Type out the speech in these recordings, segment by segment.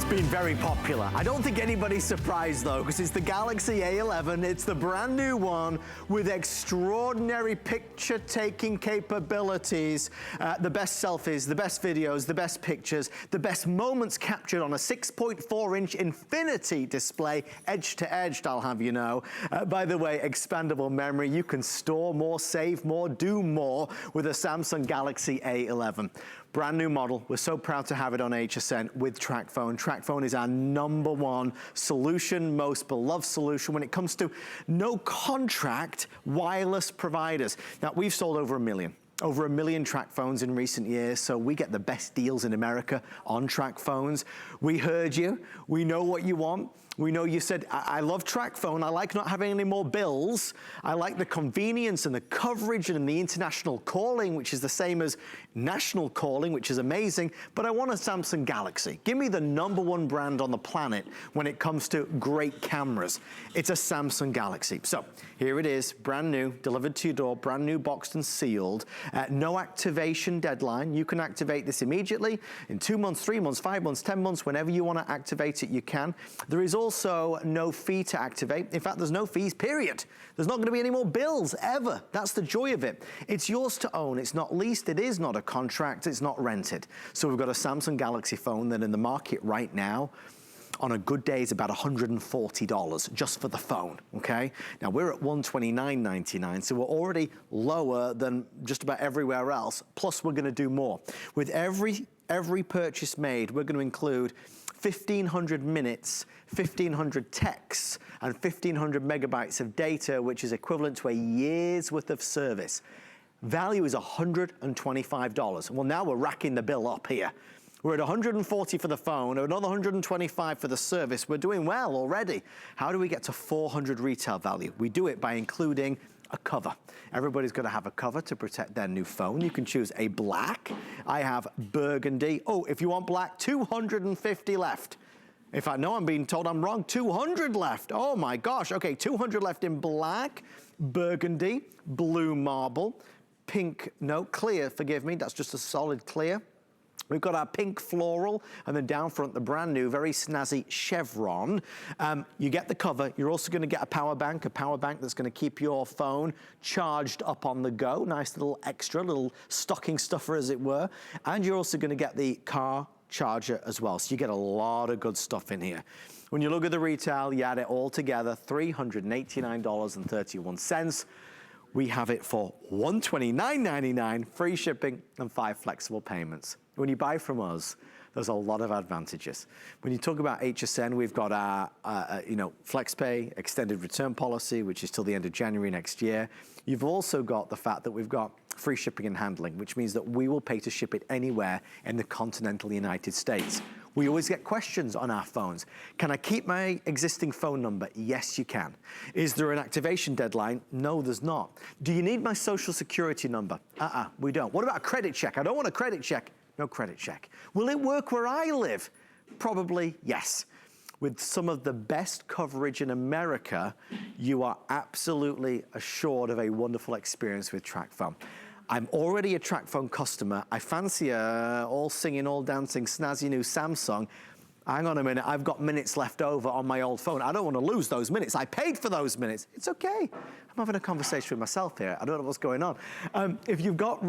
Been very popular. I don't think anybody's surprised though, because it's the Galaxy A11. It's the brand new one with extraordinary picture-taking capabilities. The best selfies, the best videos, the best pictures, the best moments captured on a 6.4-inch infinity display, edge to edge, I'll have you know. By the way, expandable memory. You can store more, save more, do more with a Samsung Galaxy A11. Brand new model. We're so proud to have it on HSN with Tracfone. Tracfone is our #1 solution, most beloved solution when it comes to no contract wireless providers. Now, we've sold over 1 million. Over 1 million Tracfones in recent years, so we get the best deals in America on Tracfones. We heard you. We know what you want. We know you said, I love Tracfone. I like not having any more bills. I like the convenience and the coverage and the international calling, which is the same as national calling, which is amazing. But I want a Samsung Galaxy. Give me the #1 brand on the planet when it comes to great cameras. It's a Samsung Galaxy. So here it is, brand new, delivered to your door, brand new, boxed and sealed. No activation deadline. You can activate this immediately in 2 months, 3 months, 5 months, 10 months, whenever you want to activate it, you can. There is also no fee to activate. In fact, there's no fees, period. There's not going to be any more bills, ever. That's the joy of it. It's yours to own. It's not leased. It is not a contract. It's not rented. So we've got a Samsung Galaxy phone that in the market right now, on a good day, is about $140 just for the phone, okay? Now, we're at $129.99, so we're already lower than just about everywhere else, plus we're gonna do more. With every purchase made, we're gonna include 1,500 minutes, 1,500 texts, and 1,500 megabytes of data, which is equivalent to a year's worth of service. Value is $125. Well, now we're racking the bill up here. We're at $140 for the phone, another $125 for the service. We're doing well already. How do we get to $400 retail value? We do it by including a cover. Everybody's gonna have a cover to protect their new phone. You can choose a black. I have burgundy. Oh, if you want black, 250 left. In fact, no, I'm being told I'm wrong. 200 left. Oh my gosh. Okay, 200 left in black, burgundy, blue marble, pink, no, clear, forgive me. That's just a solid clear. We've got our pink floral, and then down front, the brand new, very snazzy chevron. You get the cover. You're also gonna get a power bank that's gonna keep your phone charged up on the go. Nice little extra, little stocking stuffer, as it were. And you're also gonna get the car charger as well. So you get a lot of good stuff in here. When you look at the retail, you add it all together, $389.31. We have it for $129.99, free shipping and 5 flexible payments. When you buy from us, there's a lot of advantages. When you talk about HSN, we've got our FlexPay extended return policy, which is till the end of January next year. You've also got the fact that we've got free shipping and handling, which means that we will pay to ship it anywhere in the continental United States. We always get questions on our phones. Can I keep my existing phone number? Yes, you can. Is there an activation deadline? No, there's not. Do you need my social security number? We don't. What about a credit check? I don't want a credit check. No credit check. Will it work where I live? Probably yes. With some of the best coverage in America, you are absolutely assured of a wonderful experience with Tracfone. I'm already a Tracfone customer. I fancy a all singing, all dancing, snazzy new Samsung. Hang on a minute, I've got minutes left over on my old phone. I don't want to lose those minutes. I paid for those minutes. It's okay. I'm having a conversation with myself here. I don't know what's going on. If you've got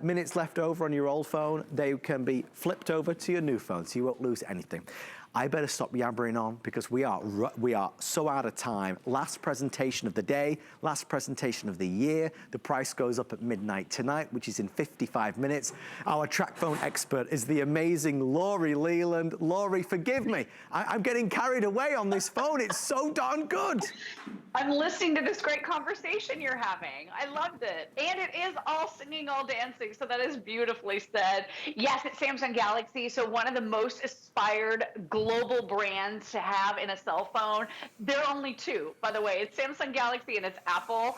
minutes left over on your old phone, they can be flipped over to your new phone, so you won't lose anything. I better stop yabbering on because we are so out of time. Last presentation of the day, last presentation of the year. The price goes up at midnight tonight, which is in 55 minutes. Our Tracfone expert is the amazing Laurie Leland. Laurie, forgive me. I'm getting carried away on this phone. It's so darn good. I'm listening to this great conversation you're having. I loved it. And it is all singing, all dancing, so that is beautifully said. Yes, it's Samsung Galaxy, so one of the most aspired global brands to have in a cell phone. There are only two, by the way. It's Samsung Galaxy and it's Apple.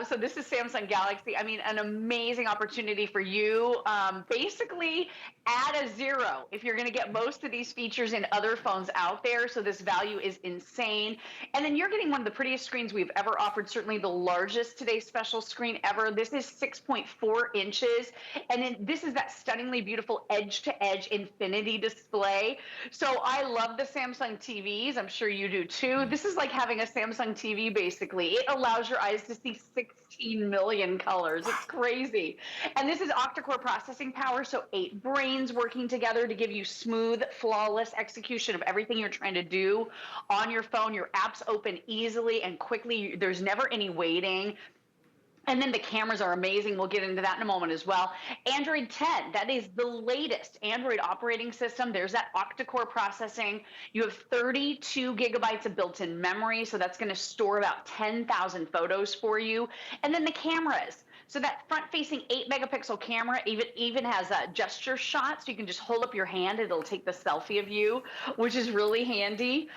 So this is Samsung Galaxy. I mean, an amazing opportunity for you. Basically, add a zero if you're going to get most of these features in other phones out there. So this value is insane. And then you're getting one of the prettiest screens we've ever offered, certainly the largest today's special screen ever. This is 6.4 inches. And then this is that stunningly beautiful edge-to-edge infinity display. So I I love the Samsung TVs. I'm sure you do too. This is like having a Samsung TV basically. It allows your eyes to see 16 million colors. It's crazy. And this is octa-core processing power, so 8 brains working together to give you smooth, flawless execution of everything you're trying to do on your phone. Your apps open easily and quickly. There's never any waiting. And then the cameras are amazing. We'll get into that in a moment as well. Android 10, that is the latest Android operating system. There's that octa-core processing. You have 32 gigabytes of built-in memory, so that's going to store about 10,000 photos for you. And then the cameras. So that front-facing 8-megapixel camera even has a gesture shot, so you can just hold up your hand, it'll take the selfie of you, which is really handy.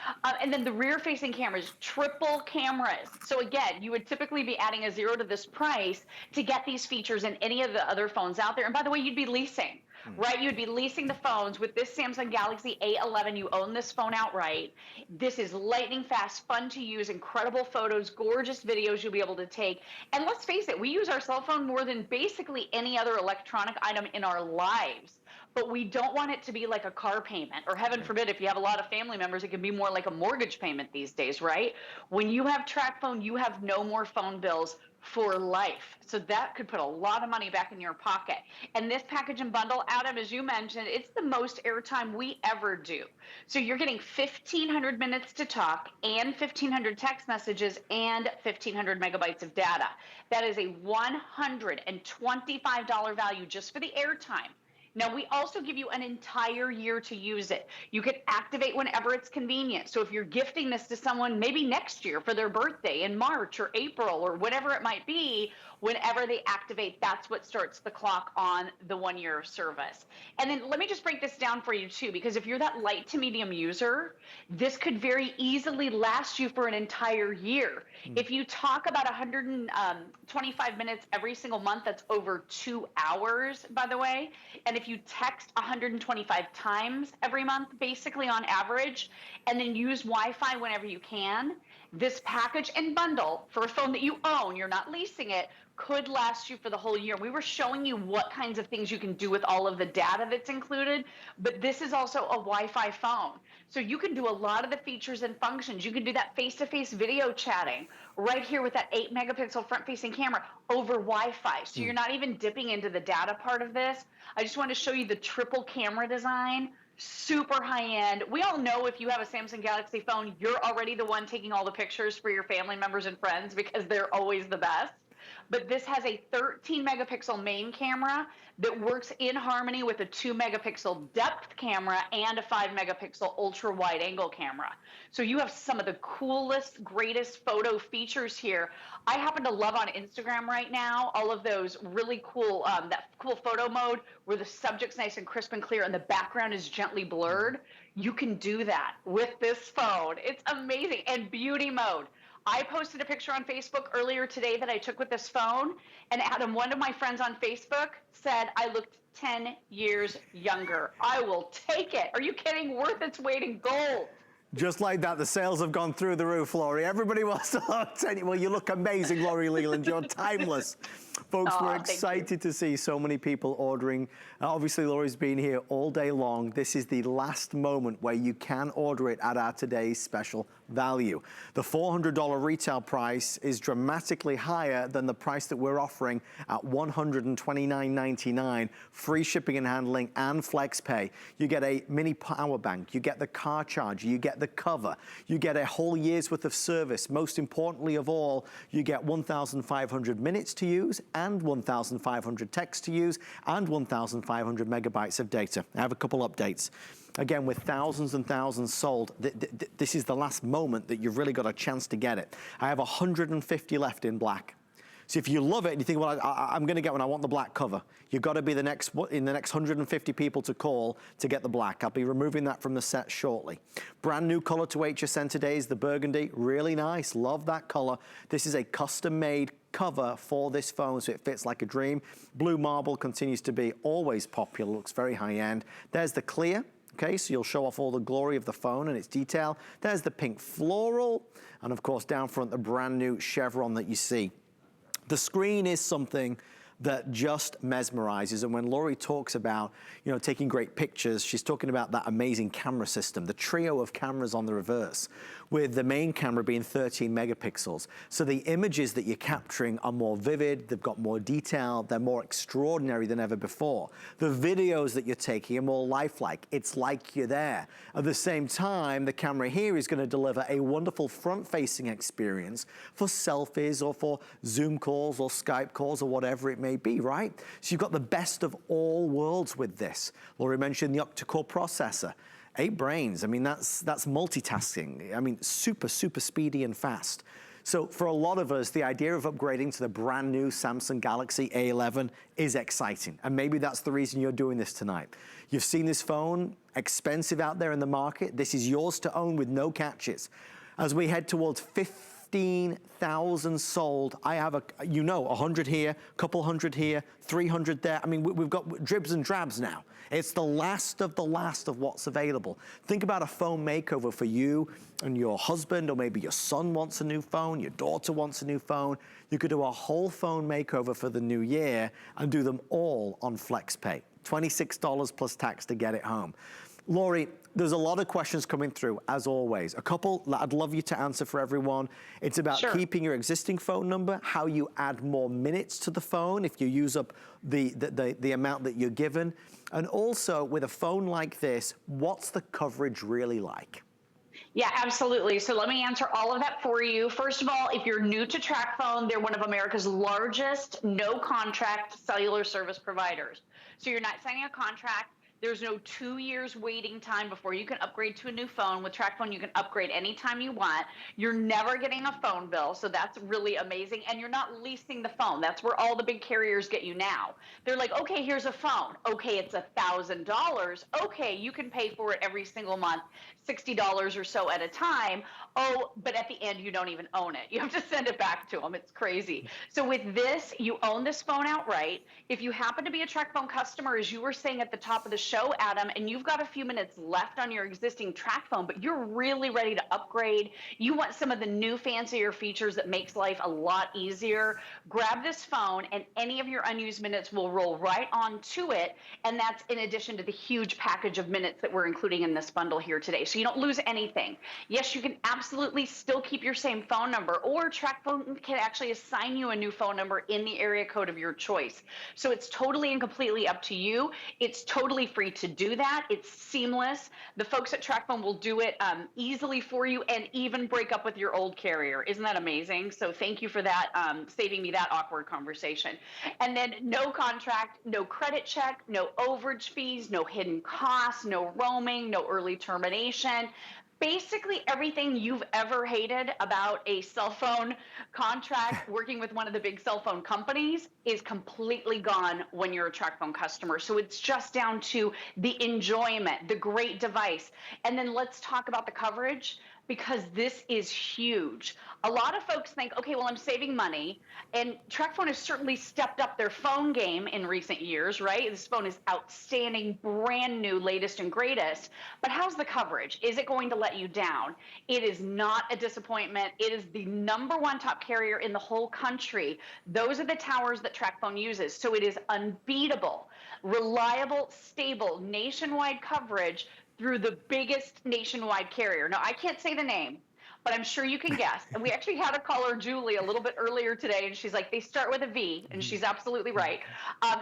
And then the rear-facing cameras, triple cameras. So again, you would typically be adding a zero to this price to get these features in any of the other phones out there. And by the way, you'd be leasing. Right? You'd be leasing the phones. With this Samsung Galaxy A11, you own this phone outright. This is lightning fast, fun to use, incredible photos, gorgeous videos you'll be able to take. And let's face it, we use our cell phone more than basically any other electronic item in our lives. But we don't want it to be like a car payment, or heaven forbid, if you have a lot of family members, it can be more like a mortgage payment these days, right? When you have Tracfone, you have no more phone bills for life. So that could put a lot of money back in your pocket. And this package and bundle, Adam, as you mentioned, it's the most airtime we ever do. So you're getting 1,500 minutes to talk and 1,500 text messages and 1,500 megabytes of data. That is a $125 value just for the airtime. Now, we also give you an entire year to use it. You can activate whenever it's convenient. So if you're gifting this to someone maybe next year for their birthday in March or April or whatever it might be, whenever they activate, that's what starts the clock on the 1-year service. And then let me just break this down for you too, because if you're that light to medium user, this could very easily last you for an entire year. If you talk about 125 minutes every single month, that's over 2 hours, by the way. And if you text 125 times every month, basically on average, and then use Wi-Fi whenever you can, this package and bundle for a phone that you own, you're not leasing it, could last you for the whole year. We were showing you what kinds of things you can do with all of the data that's included, but this is also a Wi-Fi phone. So you can do a lot of the features and functions. You can do that face-to-face video chatting right here with that 8-megapixel front-facing camera over Wi-Fi. So you're not even dipping into the data part of this. I just want to show you the triple camera design. Super high-end. We all know if you have a Samsung Galaxy phone, you're already the one taking all the pictures for your family members and friends because they're always the best. But this has a 13-megapixel main camera that works in harmony with a 2-megapixel depth camera and a 5-megapixel ultra-wide-angle camera. So you have some of the coolest, greatest photo features here. I happen to love on Instagram right now all of those really cool, that cool photo mode where the subject's nice and crisp and clear and the background is gently blurred. You can do that with this phone. It's amazing. And beauty mode. I posted a picture on Facebook earlier today that I took with this phone, and Adam, one of my friends on Facebook, said I looked 10 years younger. I will take it. Are you kidding? Worth its weight in gold. Just like that, the sales have gone through the roof, Laurie. Everybody wants to look. Well, you look amazing, Laurie Leland. You're timeless. Folks, we're excited to see so many people ordering. Obviously, Laurie's been here all day long. This is the last moment where you can order it at our today's special value. The $400 retail price is dramatically higher than the price that we're offering at $129.99. Free shipping and handling and flex pay. You get a mini power bank. You get the car charger. You get the cover. You get a whole year's worth of service. Most importantly of all, you get 1,500 minutes to use and 1,500 texts to use and 1,500 megabytes of data. I have a couple updates. Again, with thousands and thousands sold, this is the last moment that you've really got a chance to get it. I have 150 left in black. So if you love it and you think, well, I'm going to get one, I want the black cover, you've got to be in the next 150 people to call to get the black. I'll be removing that from the set shortly. Brand new color to HSN today is the burgundy. Really nice. Love that color. This is a custom-made cover for this phone, so it fits like a dream. Blue marble continues to be always popular. Looks very high-end. There's the clear. Okay, so you'll show off all the glory of the phone and its detail. There's the pink floral, and of course down front the brand new chevron that you see. The screen is something that just mesmerizes. And when Lori talks about, you know, taking great pictures, she's talking about that amazing camera system, the trio of cameras on the reverse, with the main camera being 13 megapixels. So the images that you're capturing are more vivid, they've got more detail, they're more extraordinary than ever before. The videos that you're taking are more lifelike. It's like you're there. At the same time, the camera here is going to deliver a wonderful front-facing experience for selfies or for Zoom calls or Skype calls or whatever it may be, right? So you've got the best of all worlds with this. Laurie mentioned the octa-core processor. 8 brains, I mean, that's multitasking. I mean, super, super speedy and fast. So for a lot of us, the idea of upgrading to the brand new Samsung Galaxy A11 is exciting. And maybe that's the reason you're doing this tonight. You've seen this phone, expensive out there in the market. This is yours to own with no catches. As we head towards 15,000 sold, I have 100 here, couple hundred here, 300 there. I mean, we've got dribs and drabs now. It's the last of what's available. Think about a phone makeover for you and your husband, or maybe your son wants a new phone, your daughter wants a new phone. You could do a whole phone makeover for the new year and do them all on FlexPay. $26 plus tax to get it home. Lori, there's a lot of questions coming through, as always. A couple that I'd love you to answer for everyone. It's about keeping your existing phone number, how you add more minutes to the phone if you use up the amount that you're given. And also, with a phone like this, what's the coverage really like? Yeah, absolutely. So let me answer all of that for you. First of all, if you're new to Tracfone, they're one of America's largest no-contract cellular service providers. So you're not signing a contract. There's no 2 years waiting time before you can upgrade to a new phone. With Tracfone, you can upgrade anytime you want. You're never getting a phone bill, so that's really amazing. And you're not leasing the phone. That's where all the big carriers get you now. They're like, okay, here's a phone. Okay, it's $1,000. Okay, you can pay for it every single month, $60 or so at a time. Oh, but at the end, you don't even own it. You have to send it back to them. It's crazy. So with this, you own this phone outright. If you happen to be a Tracfone customer, as you were saying at the top of the show, Adam, and you've got a few minutes left on your existing Tracfone, but you're really ready to upgrade, you want some of the new fancier features that makes life a lot easier, grab this phone and any of your unused minutes will roll right onto it. And that's in addition to the huge package of minutes that we're including in this bundle here today. So you don't lose anything. Yes, you can absolutely still keep your same phone number, or Tracfone can actually assign you a new phone number in the area code of your choice. So it's totally and completely up to you. It's totally free to do that. It's seamless. The folks at Tracfone will do it easily for you and even break up with your old carrier. Isn't that amazing? So thank you for that, saving me that awkward conversation. And then no contract, no credit check, no overage fees, no hidden costs, no roaming, no early termination. Basically everything you've ever hated about a cell phone contract working with one of the big cell phone companies is completely gone when you're a Tracfone customer. So it's just down to the enjoyment, the great device. And then let's talk about the coverage, because this is huge. A lot of folks think, okay, well, I'm saving money. And Tracfone has certainly stepped up their phone game in recent years, right? This phone is outstanding, brand new, latest and greatest. But how's the coverage? Is it going to let you down? It is not a disappointment. It is the #1 top carrier in the whole country. Those are the towers that Tracfone uses. So it is unbeatable, reliable, stable, nationwide coverage through the biggest nationwide carrier. Now, I can't say the name, but I'm sure you can guess. And we actually had a caller, Julie, a little bit earlier today, and she's like, they start with a V, and she's absolutely right.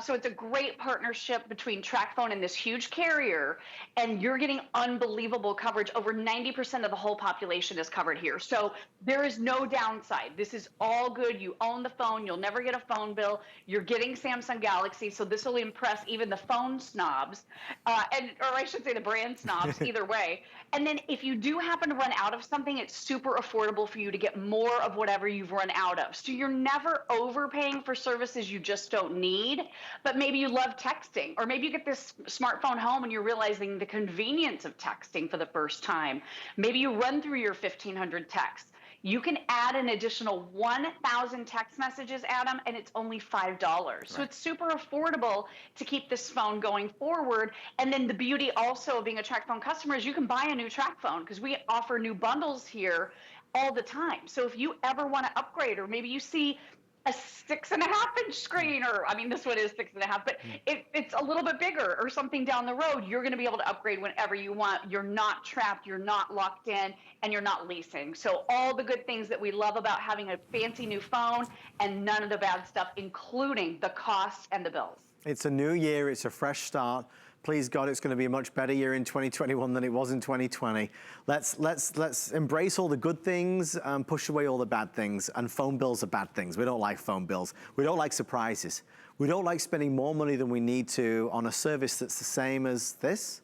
So it's a great partnership between Tracfone and this huge carrier, and you're getting unbelievable coverage. Over 90% of the whole population is covered here. So there is no downside. This is all good. You own the phone. You'll never get a phone bill. You're getting Samsung Galaxy, so this will impress even the phone snobs, or I should say the brand snobs, either way. And then if you do happen to run out of something, it's super affordable for you to get more of whatever you've run out of. So you're never overpaying for services you just don't need, but maybe you love texting, or maybe you get this smartphone home and you're realizing the convenience of texting for the first time. Maybe you run through your 1,500 texts. You can add an additional 1,000 text messages, Adam, and it's only $5. Right. So it's super affordable to keep this phone going forward. And then the beauty also of being a Tracfone customer is you can buy a new Tracfone, because we offer new bundles here all the time. So if you ever want to upgrade, or maybe you see a 6.5-inch screen, or I mean, this one is 6.5, but it's a little bit bigger or something down the road. You're going to be able to upgrade whenever you want. You're not trapped, you're not locked in, and you're not leasing. So all the good things that we love about having a fancy new phone, and none of the bad stuff, including the cost and the bills. It's a new year, it's a fresh start. Please God, it's going to be a much better year in 2021 than it was in 2020. Let's embrace all the good things and push away all the bad things. And phone bills are bad things. We don't like phone bills. We don't like surprises. We don't like spending more money than we need to on a service that's the same as this,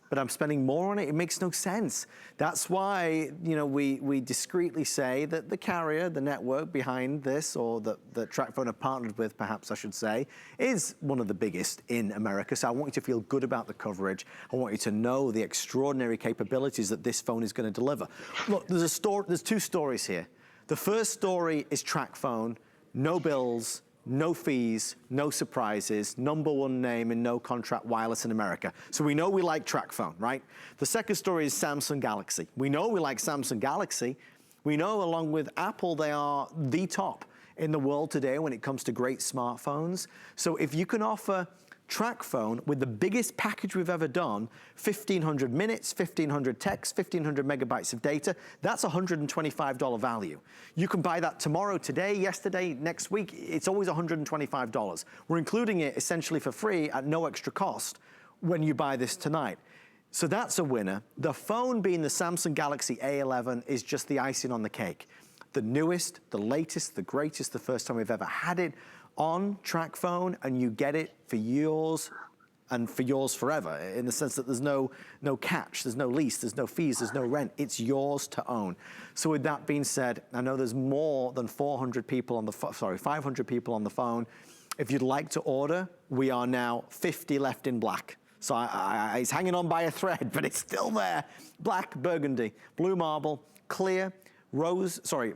but I'm spending more on it. It makes no sense. That's why, you know, we discreetly say that the carrier, the network behind this, or that Tracfone have partnered with, perhaps I should say, is one of the biggest in America. So I want you to feel good about the coverage. I want you to know the extraordinary capabilities that this phone is going to deliver. Look, there's two stories here. The first story is Tracfone, no bills, no fees, no surprises, #1 name in no contract wireless in America. So we know we like Tracfone, right? The second story is Samsung Galaxy. We know we like Samsung Galaxy. We know, along with Apple, they are the top in the world today when it comes to great smartphones. So if you can offer Tracfone with the biggest package we've ever done, 1,500 minutes, 1,500 texts, 1,500 megabytes of data, that's $125 value. You can buy that tomorrow, today, yesterday, next week. It's always $125. We're including it essentially for free at no extra cost when you buy this tonight. So that's a winner. The phone, being the Samsung Galaxy A11, is just the icing on the cake. The newest, the latest, the greatest, the first time we've ever had it on Tracfone, and you get it for yours and for yours forever, in the sense that there's no catch, there's no lease, there's no fees, there's no rent. It's yours to own. So with that being said, I know there's more than 500 people on the phone. If you'd like to order, we are now 50 left in black. So it's hanging on by a thread, but it's still there. Black, burgundy, blue marble, clear,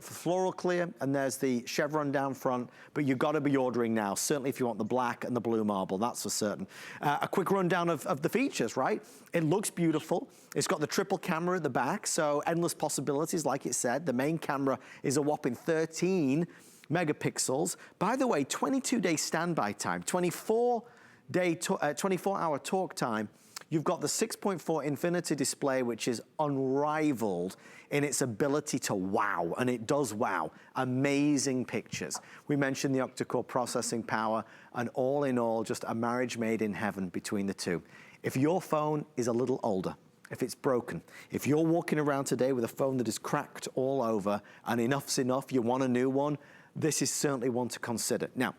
floral clear, and there's the chevron down front, but you've got to be ordering now, certainly if you want the black and the blue marble, that's for certain. A quick rundown of the features, right? It looks beautiful. It's got the triple camera at the back, so endless possibilities, like it said. The main camera is a whopping 13 megapixels. By the way, 22-day standby time, 24-hour talk time. You've got the 6.4 Infinity display, which is unrivaled in its ability to wow, and it does wow. Amazing pictures. We mentioned the octa-core processing power, and all in all, just a marriage made in heaven between the two. If your phone is a little older, if it's broken, if you're walking around today with a phone that is cracked all over, and enough's enough, you want a new one, this is certainly one to consider. Now,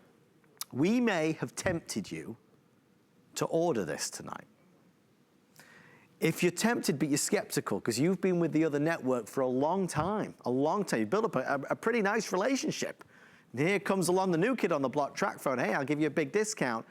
we may have tempted you to order this tonight. If you're tempted but you're skeptical because you've been with the other network for a long time, you've built up a pretty nice relationship. And here comes along the new kid on the block, Tracfone. Hey, I'll give you a big discount.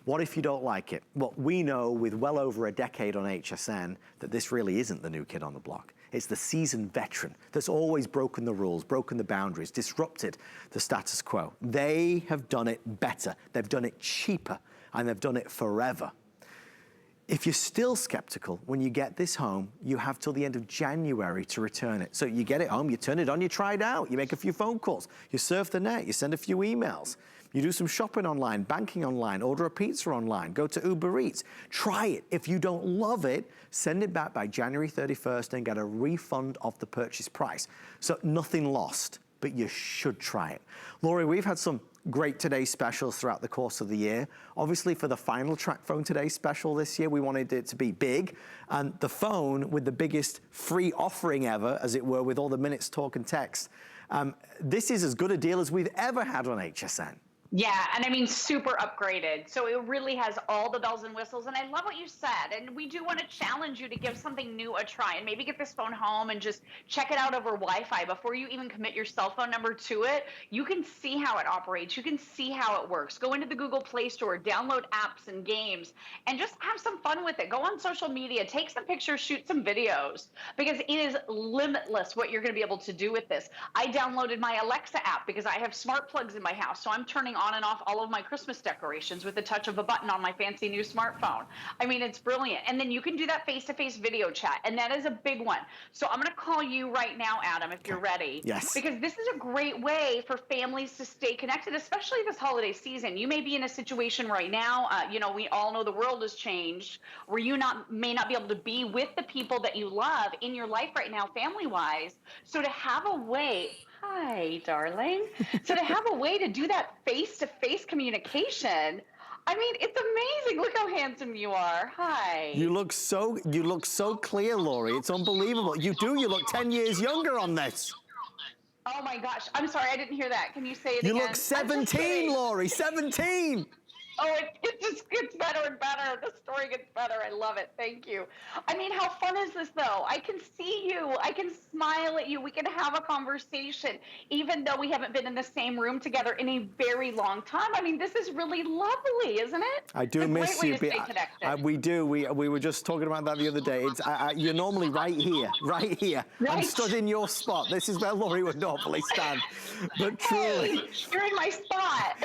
What if you don't like it? Well, we know with well over a decade on HSN that this really isn't the new kid on the block. It's the seasoned veteran that's always broken the rules, broken the boundaries, disrupted the status quo. They have done it better. They've done it cheaper, and they've done it forever. If you're still skeptical, when you get this home, you have till the end of January to return it. So you get it home, you turn it on, you try it out, you make a few phone calls, you surf the net, you send a few emails, you do some shopping online, banking online, order a pizza online, go to Uber Eats. Try it. If you don't love it, send it back by January 31st and get a refund of the purchase price. So nothing lost, but you should try it. Lori, we've had some great Today specials throughout the course of the year. Obviously, for the final Tracfone Today special this year, we wanted it to be big, and the phone with the biggest free offering ever, as it were, with all the minutes, talk, and text. This is as good a deal as we've ever had on HSN. Yeah, and I mean, super upgraded. So it really has all the bells and whistles. And I love what you said. And we do want to challenge you to give something new a try and maybe get this phone home and just check it out over Wi-Fi before you even commit your cell phone number to it. You can see how it operates. You can see how it works. Go into the Google Play Store, download apps and games, and just have some fun with it. Go on social media, take some pictures, shoot some videos, because it is limitless what you're going to be able to do with this. I downloaded my Alexa app because I have smart plugs in my house. So I'm turning on and off all of my Christmas decorations with the touch of a button on my fancy new smartphone. I mean, it's brilliant. And then you can do that face-to-face video chat, and that is a big one. So I'm going to call you right now, Adam, if you're ready. Yes. Because this is a great way for families to stay connected, especially this holiday season. You may be in a situation right now, you know, we all know the world has changed, where you may not be able to be with the people that you love in your life right now, family-wise. So to have a way, hi, darling. So to have a way to do that face-to-face communication, I mean, it's amazing. Look how handsome you are. Hi. You look so clear, Lori. It's unbelievable. You do. You look 10 years younger on this. Oh my gosh. I'm sorry, I didn't hear that. Can you say it again? You look 17, Lori. 17. Oh, it just gets better and better. The story gets better. I love it. Thank you. I mean, how fun is this, though? I can see you. I can smile at you. We can have a conversation, even though we haven't been in the same room together in a very long time. I mean, this is really lovely, isn't it? I do miss you. We do. We were just talking about that the other day. It's you're normally right here. Right. I'm stood in your spot. This is where Lori would normally stand. But truly, hey, you're in my spot.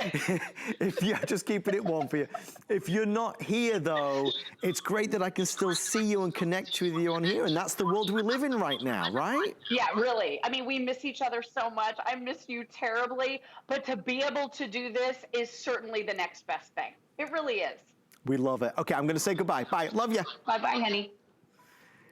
If you're just keeping it warm for you. If you're not here, though, it's great that I can still see you and connect with you on here, and that's the world we live in right now, right? Yeah, really. I mean, we miss each other so much. I miss you terribly, but to be able to do this is certainly the next best thing. It really is. We love it. Okay, I'm going to say goodbye. Bye. Love you. Bye-bye, honey.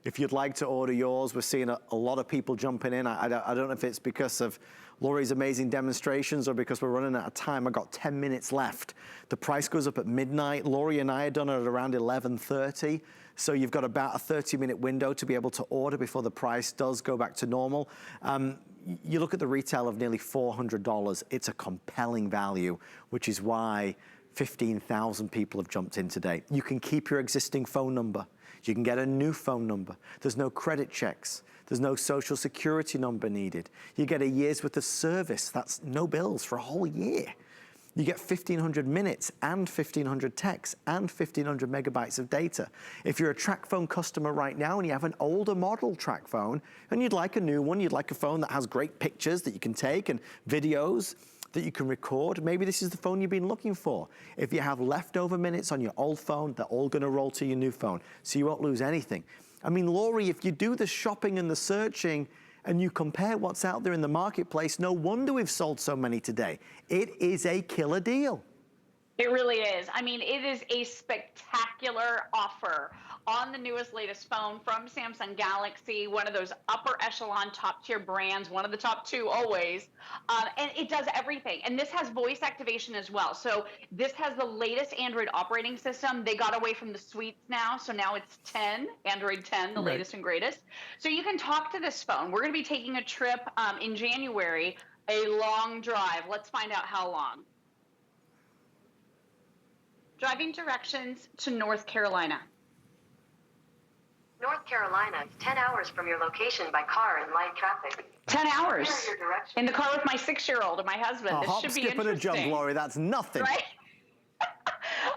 If you'd like to order yours, we're seeing a lot of people jumping in. I don't know if it's because of Lori's amazing demonstrations or because we're running out of time. I've got 10 minutes left. The price goes up at midnight. Lori and I are done at around 11:30. So you've got about a 30-minute window to be able to order before the price does go back to normal. You look at the retail of nearly $400. It's a compelling value, which is why 15,000 people have jumped in today. You can keep your existing phone number. You can get a new phone number. There's no credit checks. There's no social security number needed. You get a year's worth of service. That's no bills for a whole year. You get 1,500 minutes and 1,500 texts and 1,500 megabytes of data. If you're a Tracfone customer right now and you have an older model Tracfone and you'd like a new one, you'd like a phone that has great pictures that you can take and videos that you can record, maybe this is the phone you've been looking for. If you have leftover minutes on your old phone, they're all gonna roll to your new phone, so you won't lose anything. I mean, Lori, if you do the shopping and the searching and you compare what's out there in the marketplace, no wonder we've sold so many today. It is a killer deal. It really is. I mean, it is a spectacular offer on the newest, latest phone from Samsung Galaxy, one of those upper echelon top tier brands, one of the top two always. And it does everything. And this has voice activation as well. So this has the latest Android operating system. They got away from the suites now. So now it's 10, Android 10, the latest and greatest. So you can talk to this phone. We're going to be taking a trip in January, a long drive. Let's find out how long. Driving directions to North Carolina. North Carolina is 10 hours from your location by car in light traffic. 10 hours Here are your directions. in the car with my 6-year-old and my husband. This hop, should be skip, and a interesting. jump, Lori. That's nothing. Right?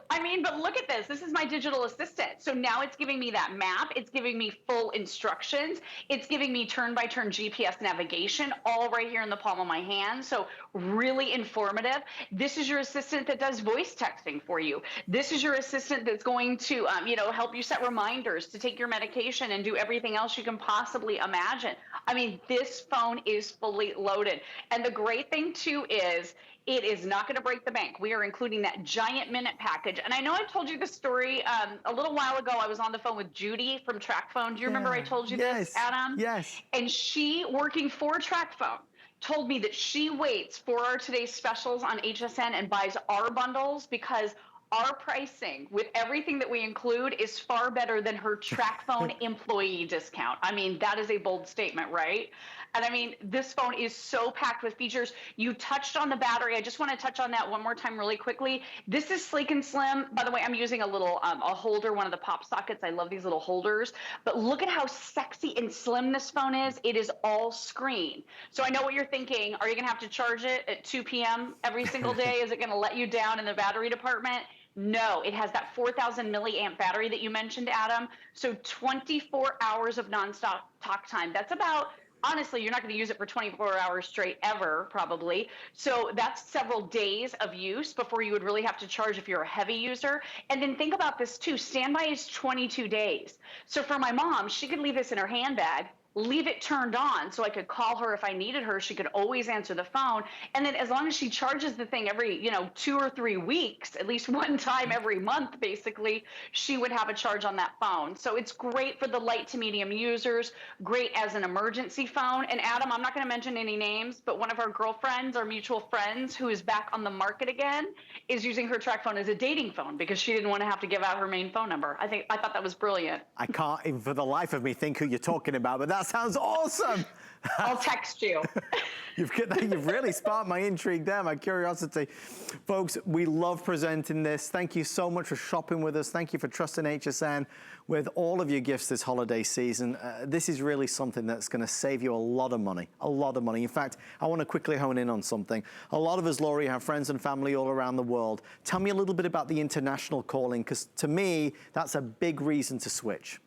I mean, but look at this. This is my digital assistant. So now it's giving me that map. It's giving me full instructions. It's giving me turn-by-turn GPS navigation all right here in the palm of my hand. So really informative. This is your assistant that does voice texting for you. This is your assistant that's going to, help you set reminders to take your medication and do everything else you can possibly imagine. I mean, this phone is fully loaded. And the great thing, too, is it is not going to break the bank. We are including that giant minute package. And I know I told you this story a little while ago. I was on the phone with Judy from Tracfone. Do you remember I told you this, Adam? Yes. And she, working for Tracfone, told me that she waits for our today's specials on HSN and buys our bundles because our pricing with everything that we include is far better than her Tracfone employee discount. I mean, that is a bold statement, right? And I mean, this phone is so packed with features. You touched on the battery. I just want to touch on that one more time really quickly. This is sleek and slim. By the way, I'm using a little a holder, one of the pop sockets. I love these little holders. But look at how sexy and slim this phone is. It is all screen. So I know what you're thinking. Are you going to have to charge it at 2 p.m. every single day? Is it going to let you down in the battery department? No, it has that 4,000 milliamp battery that you mentioned, Adam. So 24 hours of nonstop talk time. That's about honestly, you're not going to use it for 24 hours straight ever, probably. So that's several days of use before you would really have to charge if you're a heavy user. And then think about this too. Standby is 22 days. So for my mom, she could leave this in her handbag, leave it turned on so I could call her if I needed her. She could always answer the phone. And then as long as she charges the thing every, 2 or 3 weeks, at least one time every month, basically, she would have a charge on that phone. So it's great for the light to medium users, great as an emergency phone. And Adam, I'm not going to mention any names, but one of our girlfriends, our mutual friends, who is back on the market again, is using her Tracfone as a dating phone because she didn't want to have to give out her main phone number. I thought that was brilliant. I can't even for the life of me think who you're talking about, but that sounds awesome. I'll text you. You've really sparked my intrigue there, my curiosity. Folks, we love presenting this. Thank you so much for shopping with us. Thank you for trusting HSN with all of your gifts this holiday season. This is really something that's going to save you a lot of money, a lot of money. In fact, I want to quickly hone in on something. A lot of us, Laurie, have friends and family all around the world. Tell me a little bit about the international calling, because to me, that's a big reason to switch.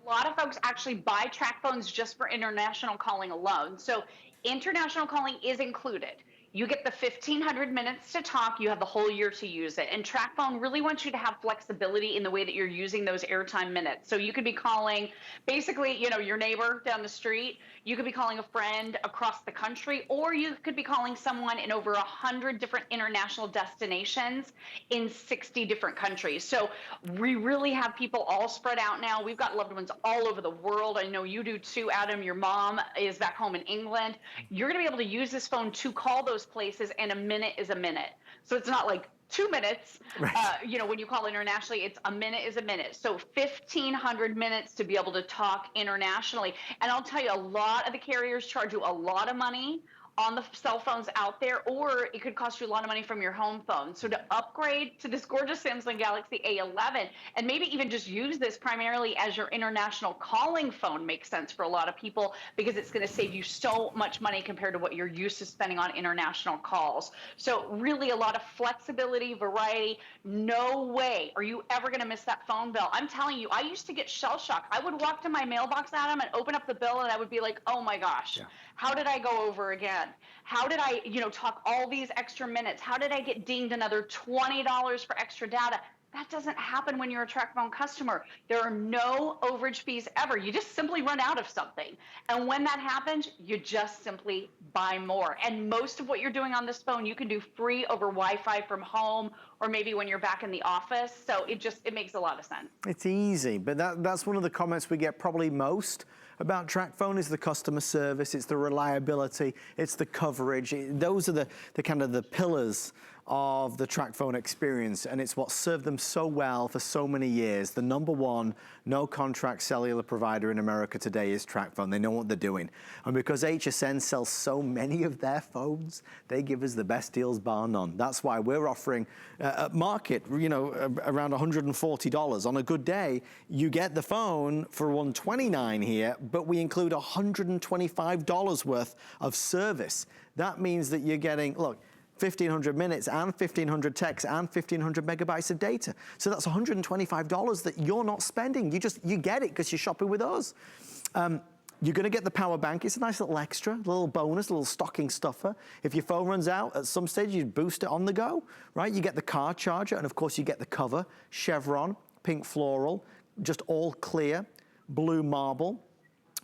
A lot of folks actually buy Tracfones just for international calling alone. So international calling is included. You get the 1,500 minutes to talk. You have the whole year to use it. And Tracfone really wants you to have flexibility in the way that you're using those airtime minutes. So you could be calling basically, your neighbor down the street. You could be calling a friend across the country, or you could be calling someone in over 100 different international destinations in 60 different countries. So we really have people all spread out now. We've got loved ones all over the world. I know you do too, Adam. Your mom is back home in England. You're going to be able to use this phone to call those places, and a minute is a minute. So it's not like 2 minutes, right. When you call internationally, it's a minute is a minute. So 1,500 minutes to be able to talk internationally. And I'll tell you, a lot of the carriers charge you a lot of money on the cell phones out there, or it could cost you a lot of money from your home phone. So to upgrade to this gorgeous Samsung Galaxy A11, and maybe even just use this primarily as your international calling phone makes sense for a lot of people, because it's going to save you so much money compared to what you're used to spending on international calls. So really a lot of flexibility, variety. No way are you ever going to miss that phone bill. I'm telling you, I used to get shell shock. I would walk to my mailbox, Adam, and open up the bill, and I would be like, oh my gosh. Yeah. How did I go over again? How did I, talk all these extra minutes? How did I get dinged another $20 for extra data? That doesn't happen when you're a Tracfone customer. There are no overage fees ever. You just simply run out of something. And when that happens, you just simply buy more. And most of what you're doing on this phone, you can do free over Wi-Fi from home, or maybe when you're back in the office. So it makes a lot of sense. It's easy, but that's one of the comments we get probably most about Tracfone is the customer service, it's the reliability, it's the coverage. Those are the kind of the pillars of the Tracfone experience, and it's what served them so well for so many years. The #1 no-contract cellular provider in America today is Tracfone. They know what they're doing. And because HSN sells so many of their phones, they give us the best deals bar none. That's why we're offering at market, around $140. On a good day, you get the phone for $129 here, but we include $125 worth of service. That means that you're getting, look, 1,500 minutes and 1,500 texts and 1,500 megabytes of data. So that's $125 that you're not spending. You get it because you're shopping with us. You're gonna get the power bank. It's a nice little extra, a little bonus, a little stocking stuffer. If your phone runs out at some stage, you boost it on the go, right? You get the car charger, and of course you get the cover, chevron, pink floral, just all clear, blue marble,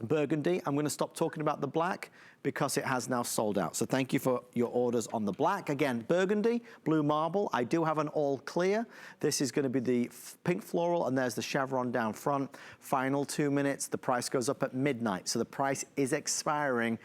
burgundy. I'm gonna stop talking about the black because it has now sold out. So thank you for your orders on the black. Again, burgundy, blue marble. I do have an all clear. This is gonna be the pink floral, and there's the chevron down front. Final 2 minutes, the price goes up at midnight. So the price is expiring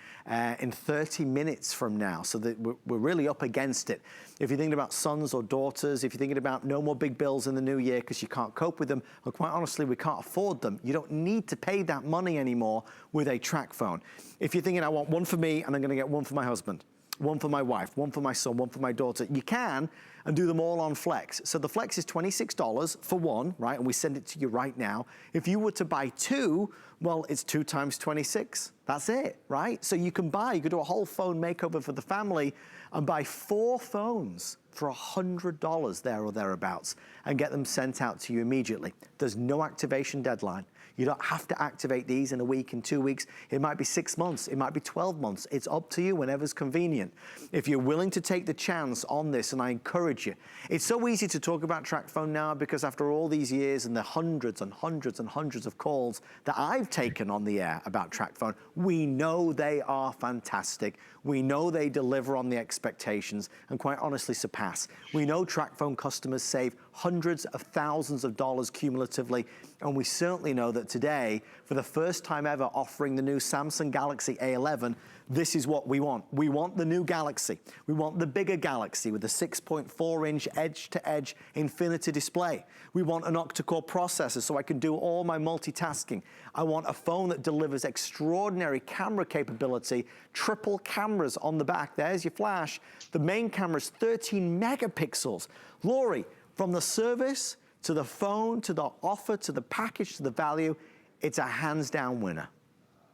in 30 minutes from now. So that we're really up against it. If you're thinking about sons or daughters, if you're thinking about no more big bills in the new year because you can't cope with them, or quite honestly, we can't afford them, you don't need to pay that money anymore with a Tracfone. If you're thinking, I want one for me and I'm gonna get one for my husband, one for my wife, one for my son, one for my daughter, you can, and do them all on Flex. So the Flex is $26 for one, right? And we send it to you right now. If you were to buy two, well, it's 2 times 26. That's it, right? So you can do a whole phone makeover for the family and buy 4 phones for $100 there or thereabouts and get them sent out to you immediately. There's no activation deadline. You don't have to activate these in a week, in 2 weeks. It might be 6 months, it might be 12 months. It's up to you whenever's convenient. If you're willing to take the chance on this, and I encourage you. It's so easy to talk about Tracfone now because after all these years and the hundreds and hundreds and hundreds of calls that I've taken on the air about Tracfone, we know they are fantastic. We know they deliver on the expectations and quite honestly surpass. We know Tracfone customers save hundreds of thousands of dollars cumulatively, and we certainly know that today, for the first time ever offering the new Samsung Galaxy A11, this is what we want. We want the new Galaxy. We want the bigger Galaxy with a 6.4-inch edge-to-edge infinity display. We want an octa-core processor so I can do all my multitasking. I want a phone that delivers extraordinary camera capability, triple cameras on the back. There's your flash. The main camera is 13 megapixels. Lori, from the service to the phone, to the offer, to the package, to the value, it's a hands-down winner.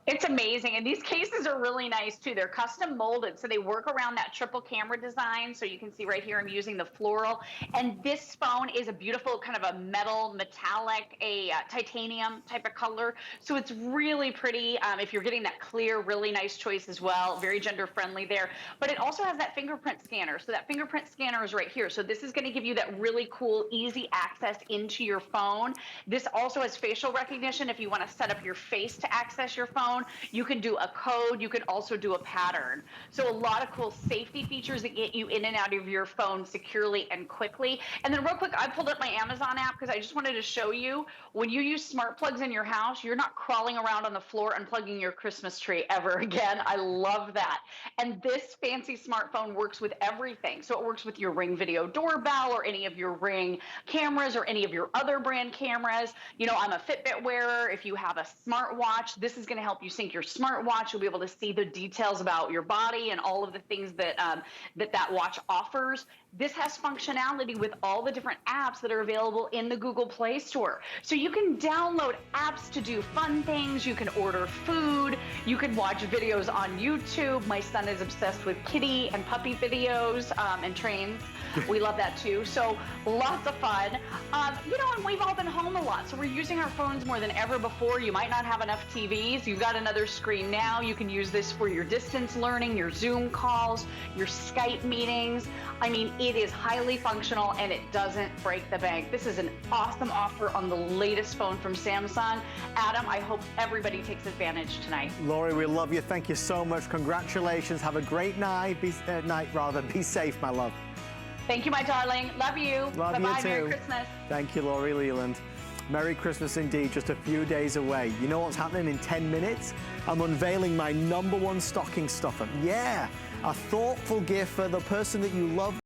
It's amazing, and these cases are really nice too. They're custom molded, so they work around that triple camera design. So you can see right here I'm using the floral, and this phone is a beautiful kind of a metal metallic, titanium type of color. So it's really pretty. If you're getting that clear, really nice choice as well. Very gender friendly there, but it also has that fingerprint scanner. So that fingerprint scanner is right here. So this is going to give you that really cool, easy access into your phone. This also has facial recognition. If you want to set up your face to access your phone, you can do a code, you can also do a pattern. So a lot of cool safety features that get you in and out of your phone securely and quickly. And then real quick, I pulled up my Amazon app because I just wanted to show you, when you use smart plugs in your house, you're not crawling around on the floor unplugging your Christmas tree ever again. I love that. And this fancy smartphone works with everything. So it works with your Ring video doorbell or any of your Ring cameras or any of your other brand cameras. You know, I'm a Fitbit wearer. If you have a smartwatch, this is going to help you sync your smartwatch. You'll be able to see the details about your body and all of the things that that watch offers. This has functionality with all the different apps that are available in the Google Play Store. So you can download apps to do fun things. You can order food. You can watch videos on YouTube. My son is obsessed with kitty and puppy videos and trains. We love that too. So lots of fun. You know, and we've all been home a lot, so we're using our phones more than ever before. You might not have enough TVs. You've got another screen now. You can use this for your distance learning, your Zoom calls, your Skype meetings. I mean, it is highly functional and it doesn't break the bank. This is an awesome offer on the latest phone from Samsung. Adam, I hope everybody takes advantage tonight. Lori, we love you. Thank you so much. Congratulations. Have a great night. Be safe, my love. Thank you, my darling. Love you. Love Bye-bye. you too. Merry Christmas. Thank you, Lori Leland. Merry Christmas indeed, just a few days away. You know what's happening in 10 minutes? I'm unveiling my #1 stocking stuffer. Yeah, a thoughtful gift for the person that you love.